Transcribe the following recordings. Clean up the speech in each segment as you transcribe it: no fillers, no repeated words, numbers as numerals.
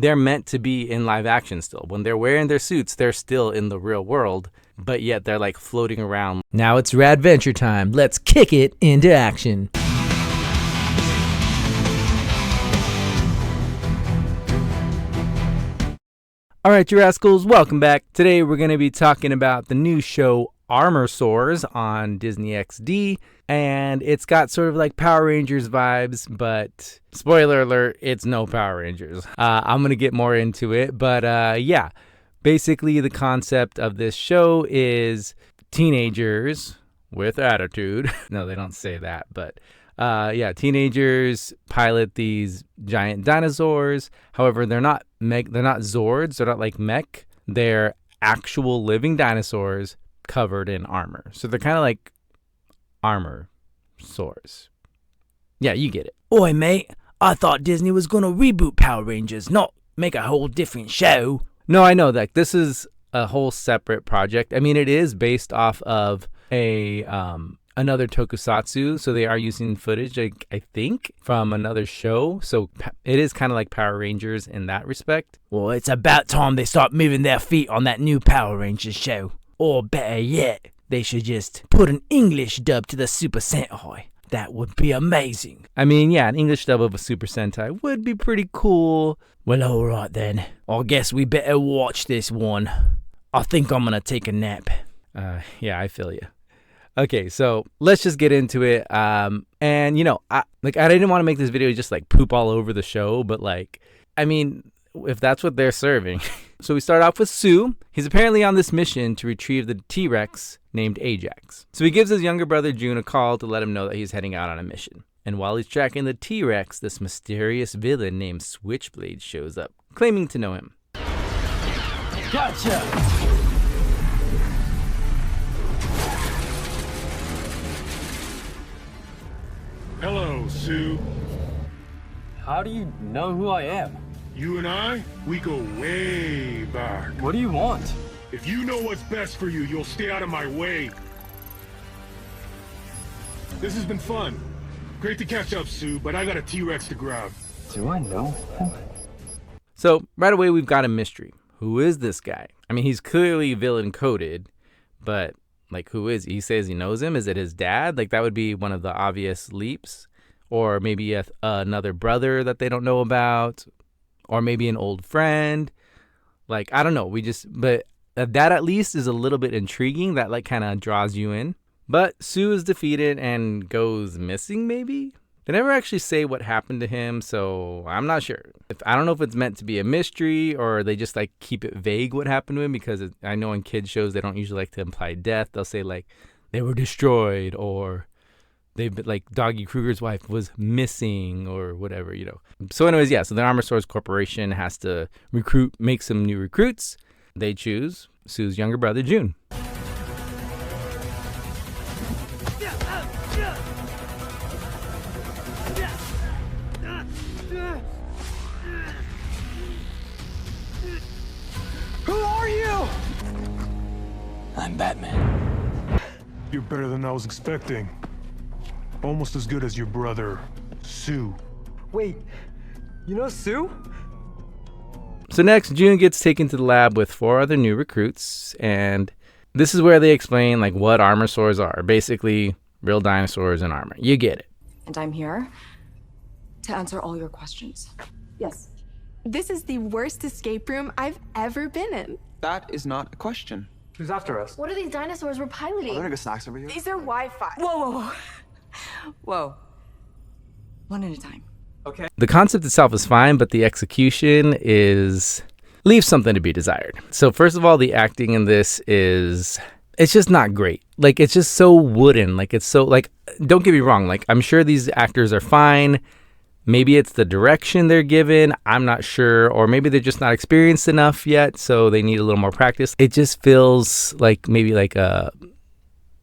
they're meant to be in live action still. When they're wearing their suits, they're still in the real world, but yet they're like floating around. Now it's Radventure time. Let's kick it into action. All right, you rascals, welcome back. Today we're going to be talking about the new show Armorsaurs on Disney XD, and it's got sort of like Power Rangers vibes, but spoiler alert, it's no Power Rangers. I'm going to get more into it, but yeah, basically the concept of this show is teenagers with attitude. No, they don't say that, but yeah, teenagers pilot these giant dinosaurs. However, they're not Zords. They're not like mech. They're actual living dinosaurs covered in armor. So they're kind of like Armorsaurs. Yeah, you get it. Oi, mate. I thought Disney was going to reboot Power Rangers, not make a whole different show. No, I know that this is a whole separate project. I mean, it is based off of another tokusatsu, so they are using footage, I think, from another show. So it is kind of like Power Rangers in that respect. Well, it's about time they start moving their feet on that new Power Rangers show. Or better yet, they should just put an English dub to the Super Sentai. That would be amazing. I mean, yeah, an English dub of a Super Sentai would be pretty cool. Well, alright then. I guess we better watch this one. I think I'm gonna take a nap. Yeah, I feel you. Okay, so let's just get into it. And you know, I didn't want to make this video just like poop all over the show, but like, I mean, if that's what they're serving. So we start off with Sue. He's apparently on this mission to retrieve the T-Rex named Ajax. So he gives his younger brother June a call to let him know that he's heading out on a mission. And while he's tracking the T-Rex, this mysterious villain named Switchblade shows up, claiming to know him. Gotcha! Hello, Sue. How do you know who I am? You and I, we go way back. What do you want? If you know what's best for you, you'll stay out of my way. This has been fun. Great to catch up, Sue, but I got a T-Rex to grab. Do I know him? So right away, we've got a mystery. Who is this guy? I mean, he's clearly villain coded, but like, who is he? He says he knows him. Is it his dad? Like, that would be one of the obvious leaps. Or maybe another brother that they don't know about. Or maybe an old friend. Like, I don't know. But that at least is a little bit intriguing. That like kind of draws you in. But Sue is defeated and goes missing, maybe? They never actually say what happened to him, so I'm not sure. I don't know if it's meant to be a mystery or they just like keep it vague what happened to him, because I know in kids shows they don't usually like to imply death. They'll say like they were destroyed, or like Doggy Kruger's wife was missing, or whatever, you know. So anyways, yeah, so the Armorsaurs Corporation has to make some new recruits. They choose Sue's younger brother, June. I'm Batman. You're better than I was expecting. Almost as good as your brother, Sue. Wait, you know Sue? So next, June gets taken to the lab with 4 other new recruits, and this is where they explain like what Armorsaurs are. Basically, real dinosaurs in armor. You get it. And I'm here to answer all your questions. Yes. This is the worst escape room I've ever been in. That is not a question. Who's after us? What are these dinosaurs we're piloting? Are there any good snacks over here? Is there Wi-Fi? Whoa. Whoa. One at a time. Okay. The concept itself is fine, but the execution leaves something to be desired. So first of all, the acting in this it's just not great. Like, it's just so wooden. Like, it's so, like, don't get me wrong. Like, I'm sure these actors are fine. Maybe it's the direction they're given. I'm not sure. Or maybe they're just not experienced enough yet, so they need a little more practice. It just feels like maybe like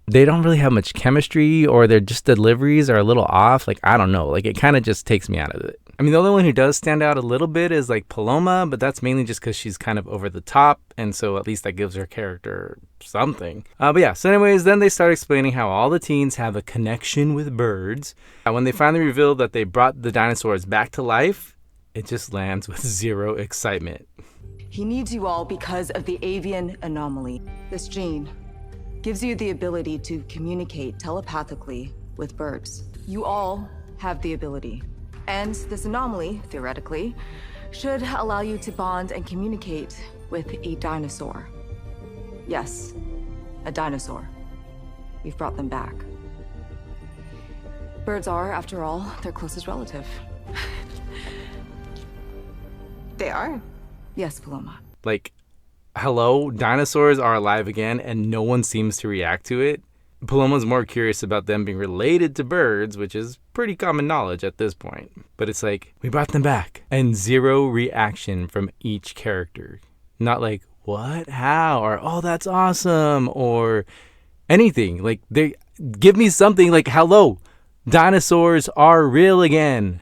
they don't really have much chemistry, or their just deliveries are a little off. Like, I don't know. Like, it kind of just takes me out of it. I mean, the only one who does stand out a little bit is like Paloma, but that's mainly just because she's kind of over the top, and so at least that gives her character something. But yeah, so anyways, then they start explaining how all the teens have a connection with birds. When they finally revealed that they brought the dinosaurs back to life, it just lands with zero excitement. He needs you all because of the avian anomaly. This gene gives you the ability to communicate telepathically with birds. You all have the ability. And this anomaly, theoretically, should allow you to bond and communicate with a dinosaur. Yes, a dinosaur. We've brought them back. Birds are, after all, their closest relative. They are. Yes, Paloma. Like, hello, dinosaurs are alive again and no one seems to react to it. Paloma's more curious about them being related to birds, which is pretty common knowledge at this point. But it's like, we brought them back. And zero reaction from each character. Not like, what? How? Or, oh, that's awesome. Or anything. Like, they give me something like, hello, dinosaurs are real again.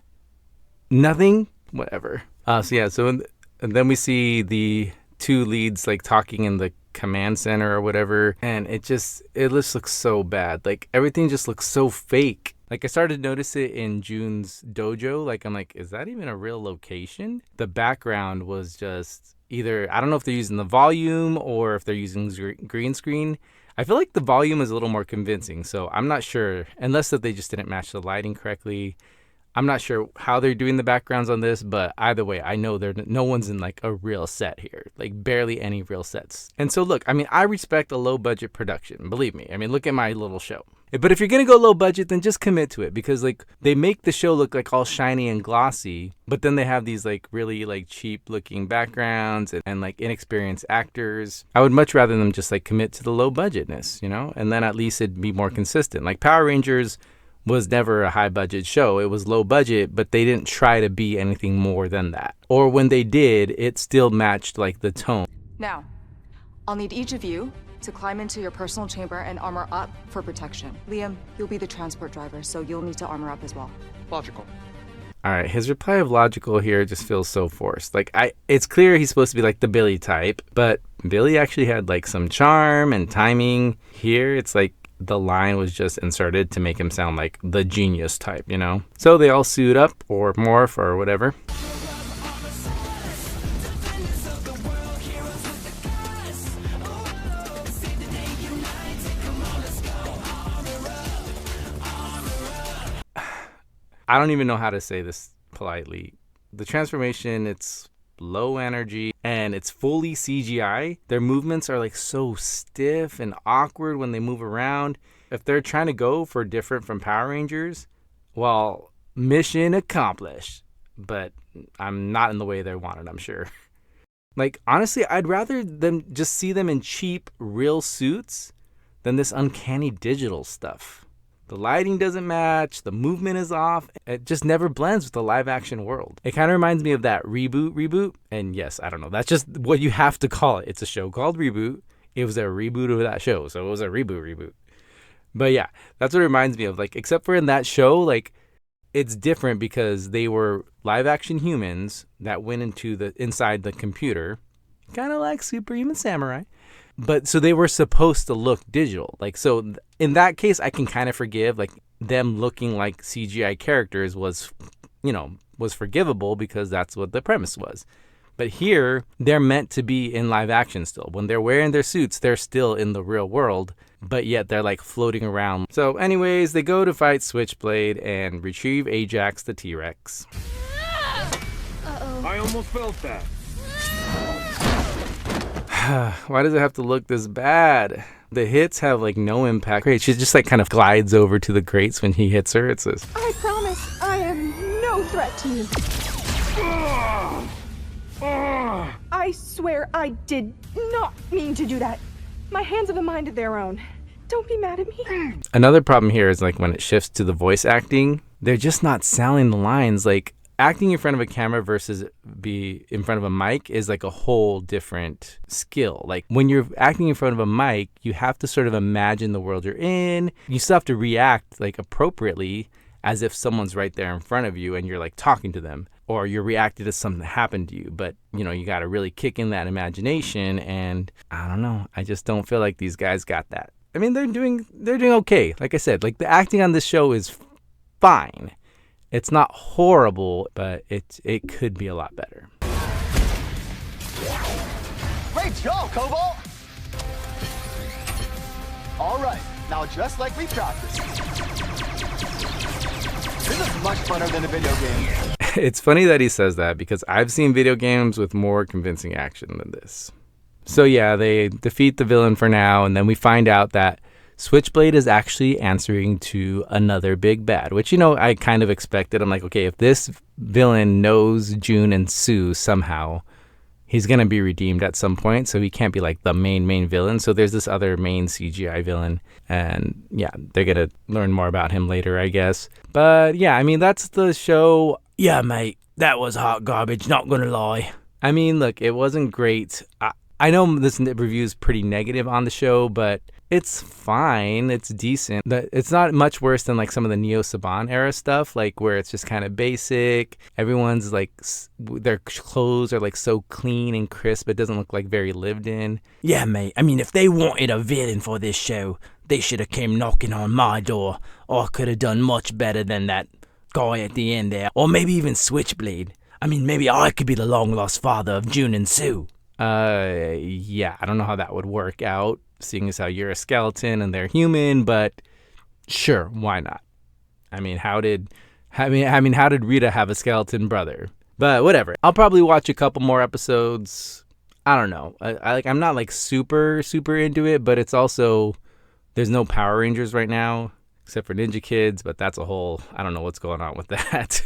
Nothing? Whatever. And then we see the two leads like talking in the command center or whatever, and it just looks so bad. Like, everything just looks so fake. Like, I started to notice it in June's dojo. Like, I'm like, is that even a real location? The background was just either, I don't know if they're using the volume or if they're using green screen. I feel like the volume is a little more convincing, so I'm not sure, unless that they just didn't match the lighting correctly. I'm not sure how they're doing the backgrounds on this, but either way, I know no one's in like a real set here, like barely any real sets. And so look, I mean, I respect a low budget production, believe me. I mean, look at my little show. But if you're going to go low budget, then just commit to it, because like they make the show look like all shiny and glossy, but then they have these like really like cheap looking backgrounds and like inexperienced actors. I would much rather them just like commit to the low budgetness, you know, and then at least it'd be more consistent. Like Power Rangers was never a high budget show. It was low budget, but they didn't try to be anything more than that. Or when they did, it still matched like the tone. Now, I'll need each of you to climb into your personal chamber and armor up for protection. Liam, you'll be the transport driver, so you'll need to armor up as well. Logical. All right, his reply of logical here just feels so forced. Like, it's clear he's supposed to be like the Billy type, but Billy actually had like some charm and timing. Here, it's like the line was just inserted to make him sound like the genius type, you know? So they all suit up or morph or whatever. I don't even know how to say this politely. The transformation, it's low energy and it's fully CGI. Their movements are like so stiff and awkward when they move around. If they're trying to go for different from Power Rangers, well, mission accomplished. But I'm not in the way they wanted, I'm sure. Like, honestly, I'd rather them just see them in cheap, real suits than this uncanny digital stuff. The lighting doesn't match, the movement is off, it just never blends with the live action world. It kind of reminds me of that reboot, and yes, I don't know, that's just what you have to call it. It's a show called Reboot. It was a reboot of that show, so it was a reboot. But yeah, that's what it reminds me of. Like, except for in that show, like, it's different because they were live action humans that went inside the computer, kind of like Superhuman Samurai. But so they were supposed to look digital. Like, so in that case, I can kind of forgive, like, them looking like CGI characters was forgivable because that's what the premise was. But here, they're meant to be in live action still. When they're wearing their suits, they're still in the real world, but yet they're like floating around. So anyways, they go to fight Switchblade and retrieve Ajax the T-Rex. I almost felt that. Why does it have to look this bad? The hits have like no impact. Great, she just like kind of glides over to the crates when he hits her. It's this. I promise I am no threat to you. I swear I did not mean to do that. My hands have a mind of their own. Don't be mad at me. Another problem here is like when it shifts to the voice acting, they're just not selling the lines. Like, acting in front of a camera versus be in front of a mic is like a whole different skill. Like, when you're acting in front of a mic, you have to sort of imagine the world you're in. You still have to react like appropriately as if someone's right there in front of you and you're like talking to them, or you're reacting to something that happened to you. But, you know, you got to really kick in that imagination. And I don't know, I just don't feel like these guys got that. I mean, they're doing okay. Like I said, like the acting on this show is fine. It's not horrible, but it could be a lot better. Great job, Cobalt! All right, now just like we practiced. This is much funner than a video game. It's funny that he says that because I've seen video games with more convincing action than this. So yeah, they defeat the villain for now, and then we find out that Switchblade is actually answering to another big bad, which, I kind of expected. I'm like, okay, if this villain knows June and Sue somehow, he's going to be redeemed at some point, so he can't be like the main villain. So there's this other main CGI villain, and yeah, they're going to learn more about him later, I guess. But yeah, that's the show. Yeah, mate, that was hot garbage, not going to lie. Look, it wasn't great. I know this review is pretty negative on the show, but it's fine. It's decent. It's not much worse than like some of the Neo Saban era stuff, like where it's just kind of basic. Everyone's like, their clothes are like so clean and crisp. It doesn't look like very lived in. Yeah, mate. If they wanted a villain for this show, they should have came knocking on my door. I could have done much better than that guy at the end there. Or maybe even Switchblade. Maybe I could be the long-lost father of June and Sue. Yeah, I don't know how that would work out, seeing as how you're a skeleton and they're human, but sure, why not? How did Rita have a skeleton brother? But whatever. I'll probably watch a couple more episodes. I don't know. I'm not like super into it, but it's also, there's no Power Rangers right now except for Ninja Kids, but that's a whole, I don't know what's going on with that.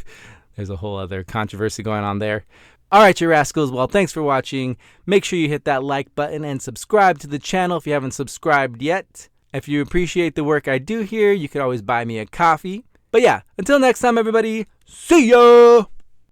There's a whole other controversy going on there. All right, you rascals. Well, thanks for watching. Make sure you hit that like button and subscribe to the channel if you haven't subscribed yet. If you appreciate the work I do here, you can always buy me a coffee. But yeah, until next time, everybody, see ya!